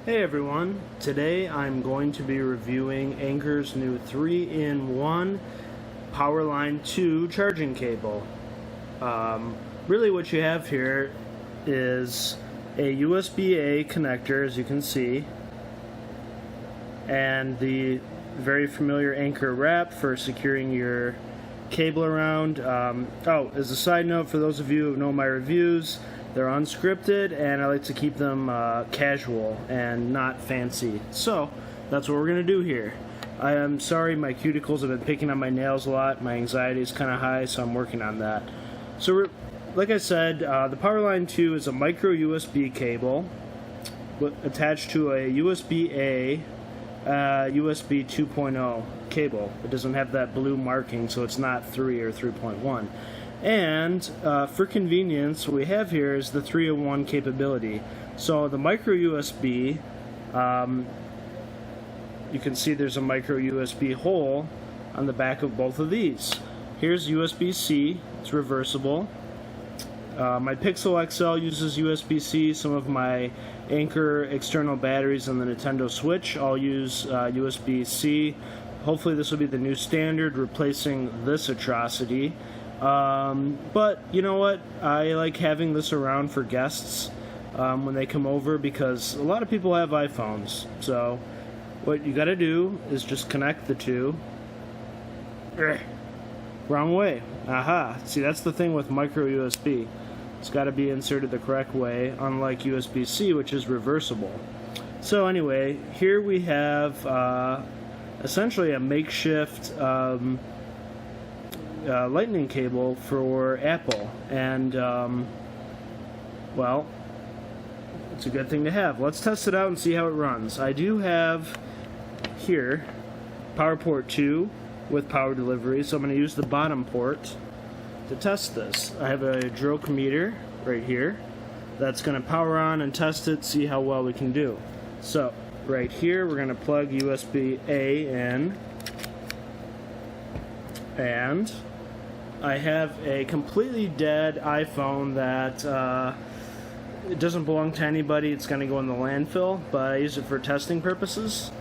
Hey everyone, today I'm going to be reviewing Anker's new 3-in-1 PowerLine II charging cable. Really what you have here is a USB-A connector, as you can see, and the very familiar Anker wrap for securing your cable around. As a side note, for those of you who know my reviews, they're unscripted, and I like to keep them casual and not fancy. So, that's what we're going to do here. I am sorry, my cuticles have been picking on my nails a lot. My anxiety is kind of high, so I'm working on that. So, like I said, the PowerLine II is a microUSB cable attached to a USB-A USB 2.0 cable. It doesn't have that blue marking, so it's not 3 or 3.1. And for convenience, what we have here is the 3-in-1 capability. So the micro USB, you can see there's a micro USB hole on the back of both of these. Here's USB-C, it's reversible. My Pixel XL uses USB-C. Some of my Anker external batteries and the Nintendo Switch all use USB-C. Hopefully this will be the new standard, replacing this atrocity. But you know what? I like having this around for guests when they come over, because a lot of people have iPhones. So what you gotta do is just connect the two. Wrong way. Aha. See, that's the thing with micro USB. It's got to be inserted the correct way, unlike USB-C, which is reversible. So anyway, here we have essentially a makeshift lightning cable for Apple, and well, it's a good thing to have. Let's test it out and see how it runs. I do have here power port 2 with power delivery, so I'm going to use the bottom port to test this. I have a drocometer right here that's going to power on and test it, see how well we can do. So right here we're going to plug USB-A in, and I have a completely dead iPhone that it doesn't belong to anybody. It's going to go in the landfill, but I use it for testing purposes.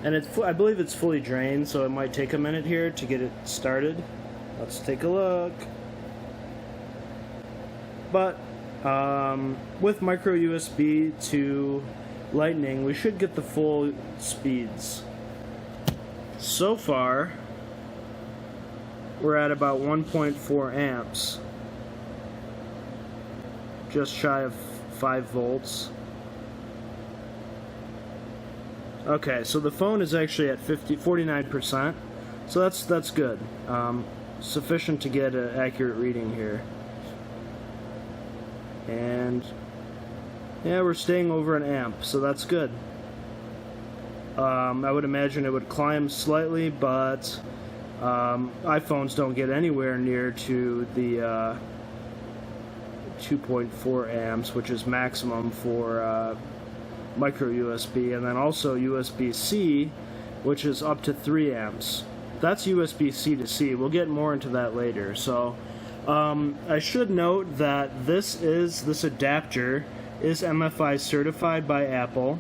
And I believe it's fully drained, so it might take a minute here to get it started. Let's take a look. But with micro USB to Lightning, we should get the full speeds. So far, we're at about 1.4 amps, just shy of 5 volts. Okay, so the phone is actually at 49%, so that's good. Sufficient to get an accurate reading here. And yeah, we're staying over an amp, so that's good. I would imagine it would climb slightly, but iPhones don't get anywhere near to the 2.4 amps, which is maximum for micro USB, and then also USB-C, which is up to 3 amps. That's USB-C to C. We'll get more into that later. So I should note that this adapter is MFI certified by Apple,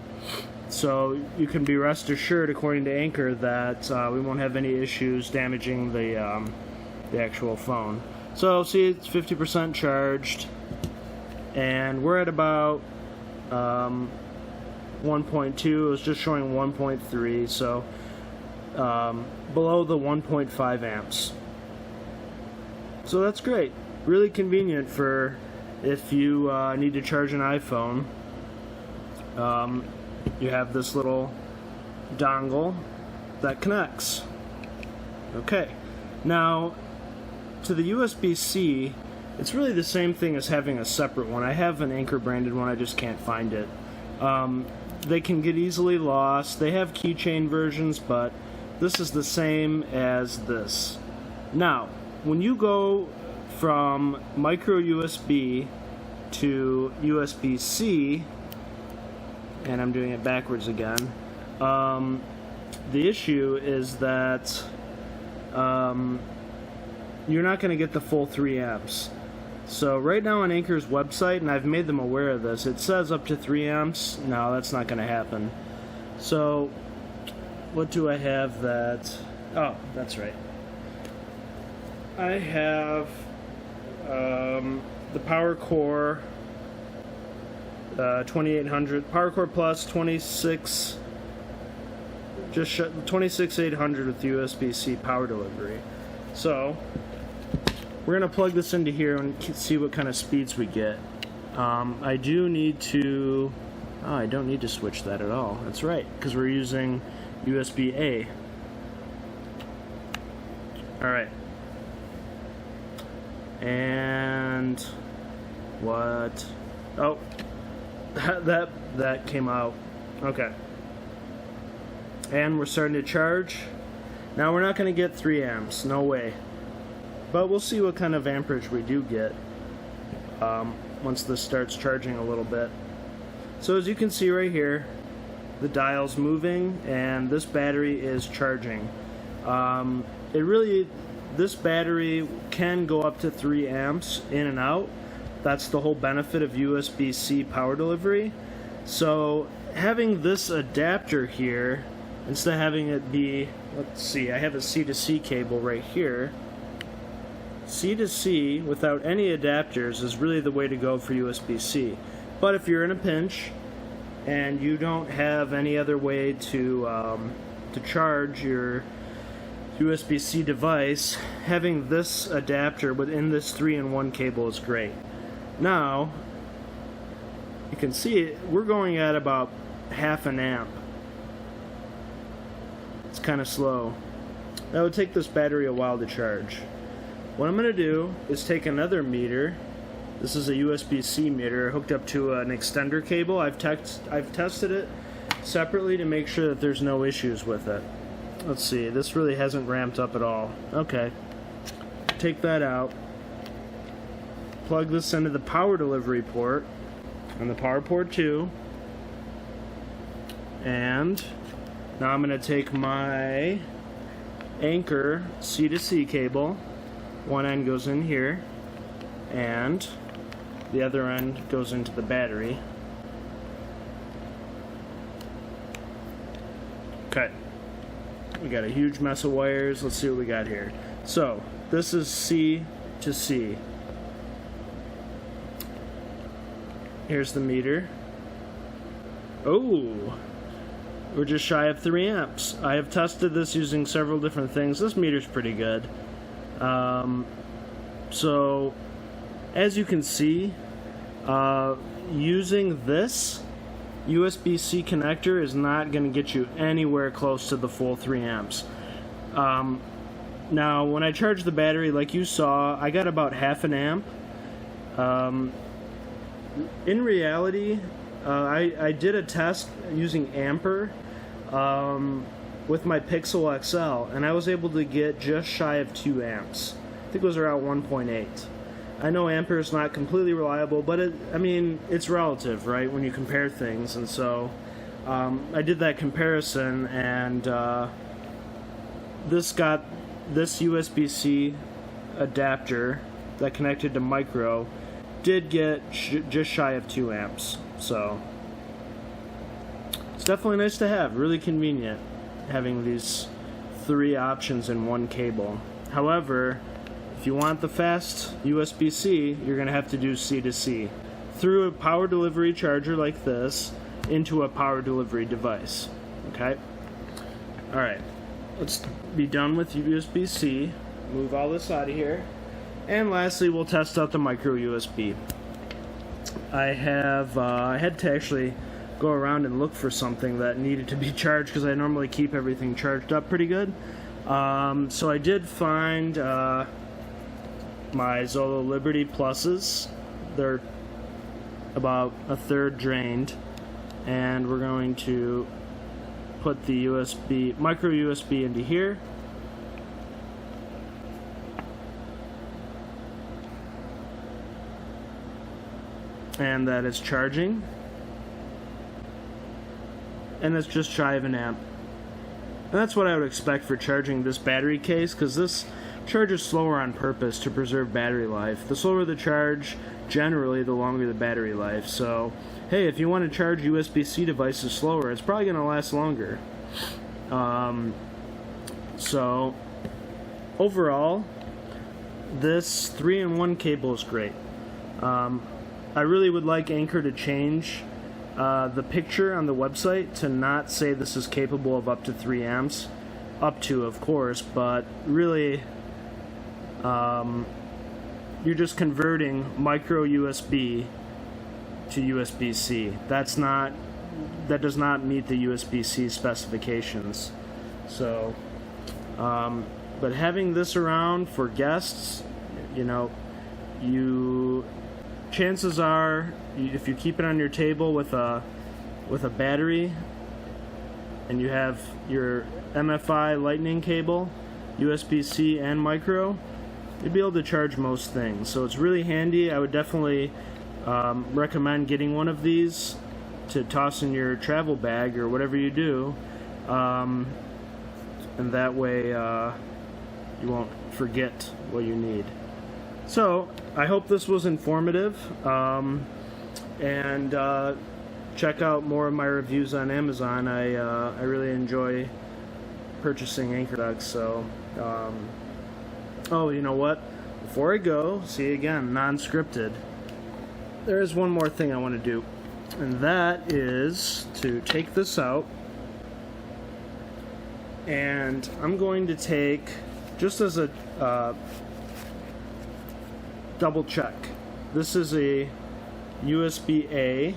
so you can be rest assured, according to Anker, that we won't have any issues damaging the actual phone. So see, it's 50% charged, and we're at about 1.2. It was just showing 1.3, so below the 1.5 amps. So that's great. Really convenient for if you need to charge an iPhone. You have this little dongle that connects. Okay, now to the USB-C, it's really the same thing as having a separate one. I have an Anker branded one, I just can't find it. They can get easily lost. They have keychain versions, but this is the same as this. Now, when you go from micro USB to USB-C, and I'm doing it backwards again, the issue is that you're not going to get the full 3 amps. So right now on Anker's website, and I've made them aware of this, it says up to 3 amps. No, that's not going to happen. So what do I have that... Oh, that's right. I have the PowerCore 2800, PowerCore Plus 26800 with USB-C power delivery. So we're going to plug this into here and see what kind of speeds we get. I do need to... Oh, I don't need to switch that at all. That's right, because we're using USB-A. Alright. And... what? Oh, that came out. Okay. And we're starting to charge. Now we're not going to get 3 amps, no way. But we'll see what kind of amperage we do get once this starts charging a little bit. So as you can see right here, the dial's moving and this battery is charging. This battery can go up to 3 amps in and out. That's the whole benefit of USB-C power delivery. So having this adapter here, instead of having it be, let's see, I have a C-to-C cable right here. C-to-C without any adapters is really the way to go for USB-C. But if you're in a pinch and you don't have any other way to charge your USB-C device, having this adapter within this 3-in-1 cable is great. Now, you can see we're going at about 0.5 amp. It's kind of slow. That would take this battery a while to charge. What I'm going to do is take another meter. This is a USB-C meter hooked up to an extender cable. I've tested it separately to make sure that there's no issues with it. Let's see, this really hasn't ramped up at all. Okay. Take that out. Plug this into the power delivery port on the power port 2. And now I'm going to take my Anker C-to-C cable. One end goes in here, and the other end goes into the battery. Okay. We got a huge mess of wires. Let's see what we got here. So, this is C-to-C. Here's the meter. Oh! We're just shy of 3 amps. I have tested this using several different things. This meter's pretty good. So, as you can see, using this USB-C connector is not going to get you anywhere close to the full 3 amps. Now, when I charged the battery, like you saw, I got about 0.5 amp. In reality, I did a test using Anker with my Pixel XL, and I was able to get just shy of 2 amps. I think it was around 1.8. I know Anker is not completely reliable, but it's relative, right, when you compare things. And so I did that comparison, and this USB-C adapter that connected to micro did get just shy of 2 amps. So it's definitely nice to have, really convenient having these 3 options in one cable. However, if you want the fast USB-C, you're going to have to do C-to-C through a power delivery charger like this into a power delivery device. Okay? Alright, let's be done with USB-C. Move all this out of here. And lastly, we'll test out the microUSB. I had to actually go around and look for something that needed to be charged because I normally keep everything charged up pretty good. So I did find my Zolo Liberty Pluses. They're about a third drained, and we're going to put the micro USB into here. And that is charging, and it's just shy of 1 amp. And that's what I would expect for charging this battery case, because this charges slower on purpose to preserve battery life. The slower the charge, generally, the longer the battery life. So, hey, if you want to charge USB-C devices slower, it's probably going to last longer. So, overall, this 3-in-1 cable is great. I really would like Anker to change the picture on the website to not say this is capable of up to 3 amps. Up to, of course, but really, you're just converting microUSB to USB-C. That does not meet the USB-C specifications. So, but having this around for guests, chances are, if you keep it on your table with a battery, and you have your MFI lightning cable, USB-C and micro, you'd be able to charge most things. So it's really handy. I would definitely recommend getting one of these to toss in your travel bag or whatever you do, and that way you won't forget what you need. So I hope this was informative, and check out more of my reviews on Amazon. I really enjoy purchasing Anker products. So oh, you know what, before I go, see, again, non-scripted, there is one more thing I want to do, and that is to take this out, and I'm going to take, just as a double check, this is a USB-A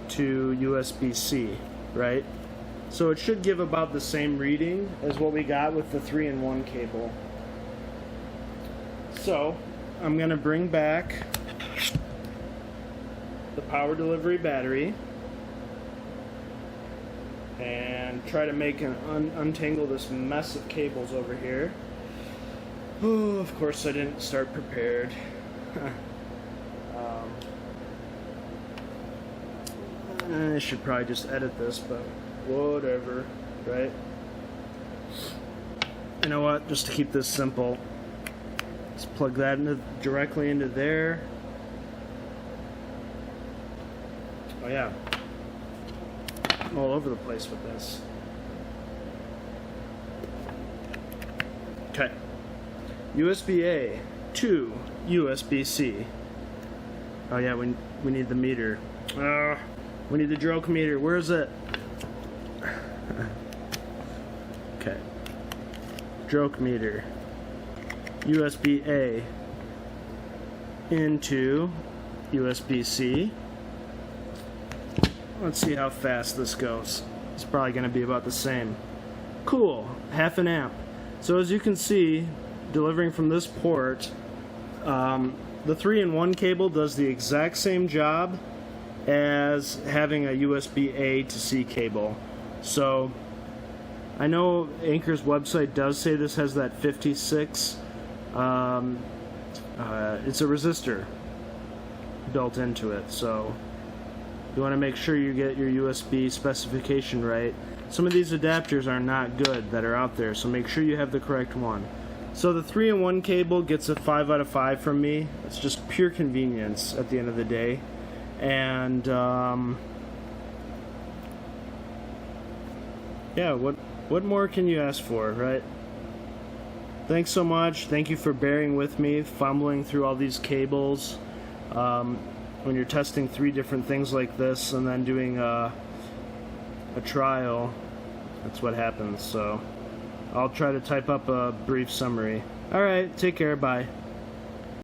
to USB-C, right? So it should give about the same reading as what we got with the 3-in-1 cable. So I'm going to bring back the power delivery battery and try to make an untangle this mess of cables over here. Oh, of course I didn't start prepared. I should probably just edit this, but whatever, right? You know what, just to keep this simple, let's plug that directly into there. Oh yeah, I'm all over the place with this. Okay, USB-A to USB-C. Oh yeah, we need the meter. We need the joke meter. Where is it? Okay. Joke meter. USB-A into USB-C. Let's see how fast this goes. It's probably going to be about the same. Cool. 0.5 amp. So as you can see, delivering from this port, the 3-in-1 cable does the exact same job as having a USB-A to C cable. So I know Anker's website does say this has that 56. It's a resistor built into it, so you want to make sure you get your USB specification right. Some of these adapters are not good that are out there, so make sure you have the correct one. So the 3-in-1 cable gets a 5 out of 5 from me. It's just pure convenience at the end of the day. And yeah, what more can you ask for, right? Thanks so much. Thank you for bearing with me, fumbling through all these cables. When you're testing 3 different things like this and then doing a trial, that's what happens. So I'll try to type up a brief summary. Alright, take care, bye.